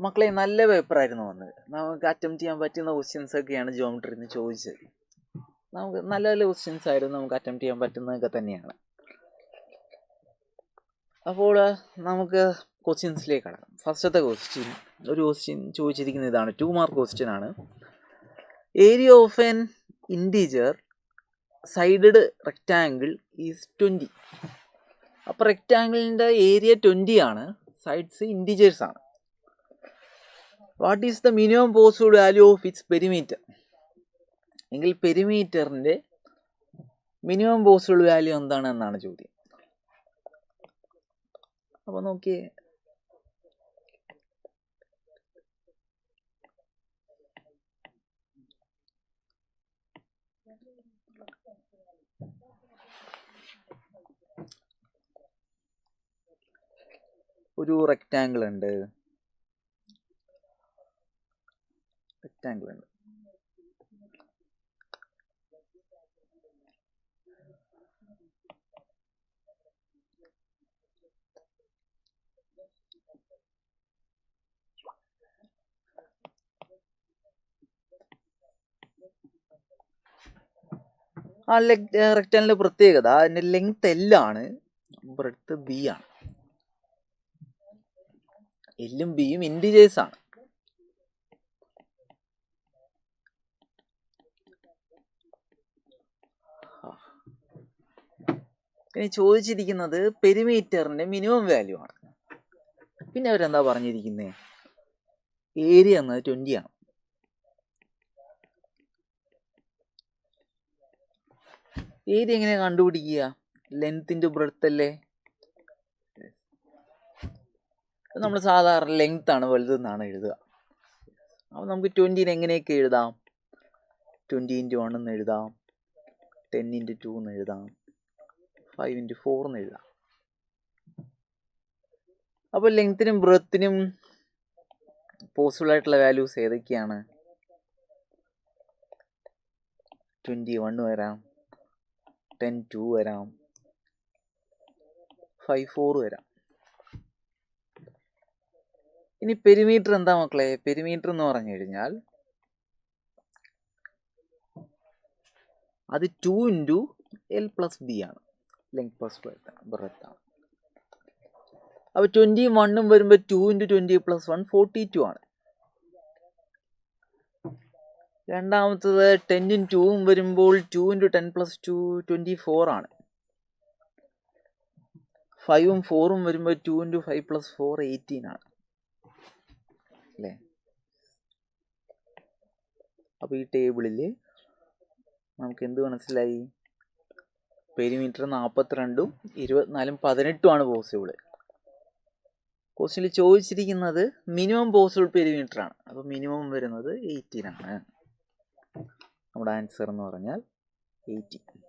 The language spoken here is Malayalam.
മക്കളെ നല്ല പേപ്പറായിരുന്നു വന്നത്. നമുക്ക് അറ്റംപ്റ്റ് ചെയ്യാൻ പറ്റുന്ന ക്വസ്റ്റ്യൻസ് ഒക്കെയാണ് ജിയോമെട്രിയിൽ നിന്ന് ചോദിച്ചത്. നമുക്ക് നല്ല നല്ല ക്വസ്റ്റ്യൻസ് ആയിരുന്നു, നമുക്ക് അറ്റംപ്റ്റ് ചെയ്യാൻ പറ്റുന്നതൊക്കെ തന്നെയാണ്. അപ്പോൾ നമുക്ക് ക്വസ്റ്റ്യൻസിലേക്ക് കടക്കാം. ഫസ്റ്റത്തെ ക്വസ്റ്റ്യൻ ചോദിച്ചിരിക്കുന്ന ഇതാണ്. 2 മാർക്ക് ക്വസ്റ്റ്യൻ ആണ്. Area of N integer sided rectangle is 20. അപ്പോൾ റെക്റ്റാങ്കിളിൻ്റെ ഏരിയ 20 ആണ്, സൈഡ്സ് ഇൻറ്റീജേഴ്സ് ആണ്. What is the minimum possible value of its perimeter? എങ്കിൽ പെരിമീറ്ററിൻ്റെ മിനിമം പോസിബിൾ വാല്യൂ എന്താണ് എന്നാണ് ചോദ്യം. അപ്പോൾ നോക്കിയേ, ഒരു റെക്റ്റാങ്കിൾ ഉണ്ട്. ആ റെക്റ്റാങ്കിളിൻ്റെ പ്രത്യേകത അതിൻ്റെ ലെങ്ത് L ആണ്, ബ്രെഡ്ത്ത് B ആണ്. എല്ലും ബിയും ഇൻഡിജേഴ്സ് ആണ്. ഇനി ചോദിച്ചിരിക്കുന്നത് പെരിമീറ്ററിന്റെ മിനിമം വാല്യൂ ആണ്. പിന്നെ അവരെന്താ പറഞ്ഞിരിക്കുന്നത്? ഏരിയ എന്നത് 20 ആണ്. ഏരിയ എങ്ങനെയാ കണ്ടുപിടിക്കുക? ലെങ്ത് ഇൻറ്റു ബ്രെഡ്ത്ത് അല്ലേ. നമ്മൾ സാധാരണ ലെങ്ത് ആണ് വലുതെന്നാണ് എഴുതുക. അപ്പോൾ നമുക്ക് 20 എങ്ങനെയൊക്കെ എഴുതാം? 20 × 1 എന്ന് എഴുതാം, 10 × 2 എന്ന് എഴുതാം, 5 × 4 എന്ന് എഴുതാം. അപ്പോൾ ലെങ്ത്തിനും ബ്രെഡ്ത്തിനും പോസിബിൾ ആയിട്ടുള്ള വാല്യൂസ് ഏതൊക്കെയാണ്? 21 വരാം, 10 2 വരാം, 5 4 വരാം. ഇനി പെരിമീറ്റർ എന്താ മക്കളെ? പെരിമീറ്റർ എന്ന് പറഞ്ഞു കഴിഞ്ഞാൽ അത് 2 × L + B ആണ്, ലെങ്ത് പ്ലസ് ബ്രെഡ്ത്ത് ആണ്. അപ്പോൾ 20 1 വരുമ്പോൾ 2 × 20 + 1 42 ആണ്. രണ്ടാമത്തത് 10 2 വരുമ്പോൾ 2 × 10 + 2 24 ആണ്. 5 4 വരുമ്പോൾ 2 × 5 + 4 18 ആണ് അല്ലേ. അപ്പോൾ ഈ ടേബിളിൽ നമുക്ക് എന്ത് മനസ്സിലായി? പെരിമീറ്റർ 42ഉം 24ഉം 18ഉം ആണ് പോസിബിൾ. ക്വസ്റ്റ്യനിൽ ചോദിച്ചിരിക്കുന്നത് മിനിമം പോസിബിൾ പെരിമീറ്റർ ആണ്. അപ്പോൾ മിനിമം വരുന്നത് 18 ആണ്. നമ്മുടെ ആൻസർ എന്ന് പറഞ്ഞാൽ 18.